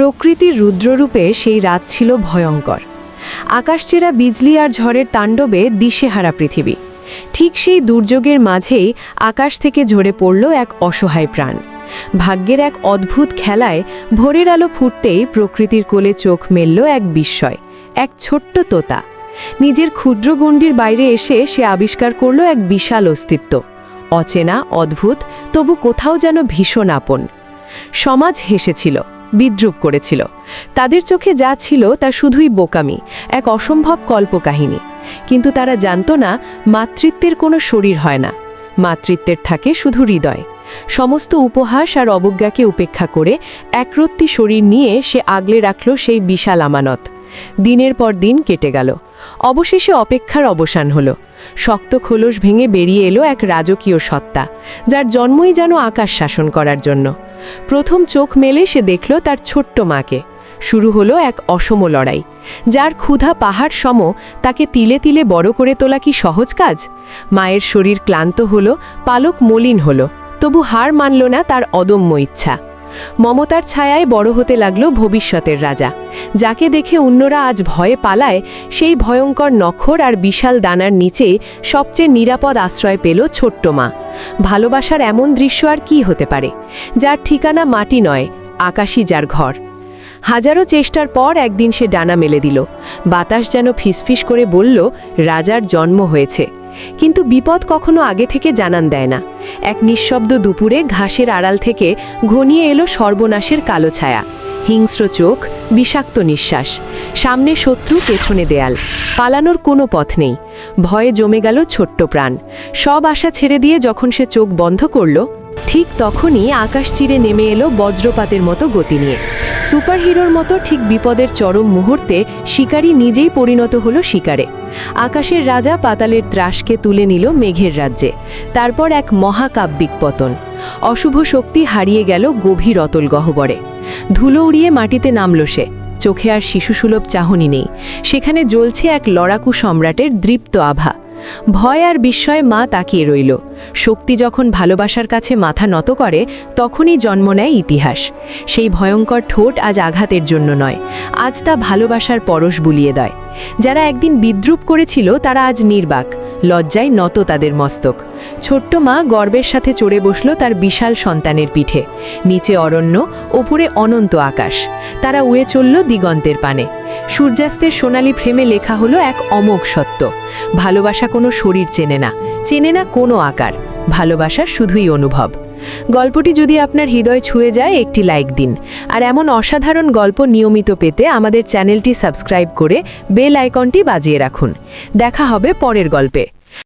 প্রকৃতির রুদ্ররূপে সেই রাত ছিল ভয়ঙ্কর। আকাশচেরা বিজলি আর ঝড়ের তাণ্ডবে দিশেহারা পৃথিবী। ঠিক সেই দুর্যোগের মাঝেই আকাশ থেকে ঝরে পড়ল এক অসহায় প্রাণ। ভাগ্যের এক অদ্ভুত খেলায় ভোরের আলো ফুটতেই প্রকৃতির কোলে চোখ মেলল এক বিস্ময়, এক ছোট্ট তোতা। নিজের ক্ষুদ্র গণ্ডির বাইরে এসে সে আবিষ্কার করল এক বিশাল অস্তিত্ব, অচেনা, অদ্ভুত, তবু কোথাও যেন ভীষণ আপন। সমাজ হেসেছিল, বিদ্রূপ করেছিল। তাদের চোখে যা ছিল তা শুধুই বোকামি, এক অসম্ভব কল্পকাহিনী। কিন্তু তারা জানত না, মাতৃত্বের কোনো শরীর হয় না, মাতৃত্বের থাকে শুধু হৃদয়। সমস্ত উপহাস আর অবজ্ঞাকে উপেক্ষা করে একরত্তি শরীর নিয়ে সে আগলে রাখল সেই বিশাল আমানত। দিনের পর দিন কেটে গেল। অবশেষে অপেক্ষার অবসান হলো। শক্ত খোলস ভেঙে বেরিয়ে এলো এক রাজকীয় সত্তা, যার জন্মই যেন আকাশ শাসন করার জন্য। প্রথম চোখ মেলে সে দেখল তার ছোট্ট মাকে। শুরু হলো এক অসম লড়াই। যার ক্ষুধা পাহাড় সম, তাকে তিলে তিলে বড় করে তোলা কি সহজ কাজ? মায়ের শরীর ক্লান্ত হলো, পালক মলিন হলো, তবু হার মানল না তার অদম্য ইচ্ছা। মমতার ছায়ায় বড় হতে লাগলো ভবিষ্যতের রাজা। যাকে দেখে অন্যরা আজ ভয়ে পালায়, সেই ভয়ঙ্কর নখর আর বিশাল দানার নিচে সবচেয়ে নিরাপদ আশ্রয় পেল ছোট্ট মা। ভালোবাসার এমন দৃশ্য আর কি হতে পারে, যার ঠিকানা মাটি নয়, আকাশই যার ঘর। হাজারো চেষ্টার পর একদিন সে ডানা মেলে দিল। বাতাস যেন ফিসফিস করে বলল, রাজার জন্ম হয়েছে। কিন্তু বিপদ কখনো আগে থেকে জানান দেয় না। এক নিঃশব্দ দুপুরে ঘাসের আড়াল থেকে ঘনিয়ে এলো সর্বনাশের কালো ছায়া। হিংস্র চোখ, বিষাক্ত নিঃশ্বাস, সামনে শত্রু, পেছনে দেয়াল। পালানোর কোনো পথ নেই। ভয়ে জমে গেল ছোট্ট প্রাণ। সব আশা ছেড়ে দিয়ে যখন সে চোখ বন্ধ করল, ঠিক তখনই আকাশ চিরে নেমে এলো বজ্রপাতের মতো গতি নিয়ে। সুপারহিরোর মতো ঠিক বিপদের চরম মুহূর্তে শিকারী নিজেই পরিণত হলো শিকারে। আকাশের রাজা পাতালের ত্রাসকে তুলে নিল মেঘের রাজ্যে। তারপর এক মহাকাব্যিক পতন। অশুভ শক্তি হারিয়ে গেল গভীর অতল গহ্বরে। ধুলো উড়িয়ে মাটিতে নামল সে। চোখে আর শিশুসুলভ চাহনি নেই। সেখানে জ্বলছে এক লড়াকু সম্রাটের দৃপ্ত আভা। ভয় আর বিস্ময়ে মা তাকিয়ে রইল। শক্তি যখন ভালোবাসার কাছে মাথা নত করে, তখনই জন্ম নেয় ইতিহাস। সেই ভয়ঙ্কর ঠোঁট আজ আঘাতের জন্য নয়, আজ তা ভালোবাসার পরশ বুলিয়ে দেয়। যারা একদিন বিদ্রূপ করেছিল, তারা আজ নির্বাক, লজ্জায় নত তাদের মস্তক। ছোট্ট মা গর্বের সাথে চড়ে বসল তার বিশাল সন্তানের পিঠে। নিচে অরণ্য, ওপরে অনন্ত আকাশ। তারা উড়ে চলল দিগন্তের পানে। সূর্যাস্তের সোনালি ফ্রেমে লেখা হলো এক অমোঘ সত্য, ভালোবাসা কোনো শরীর চেনে না, চেনে না কোনো আকার। ভালোবাসা শুধুই অনুভব। গল্পটি যদি আপনার হৃদয় ছুঁয়ে যায়, একটি লাইক দিন। আর এমন অসাধারণ গল্প নিয়মিত পেতে আমাদের চ্যানেলটি সাবস্ক্রাইব করে বেল আইকনটি বাজিয়ে রাখুন। দেখা হবে পরের গল্পে।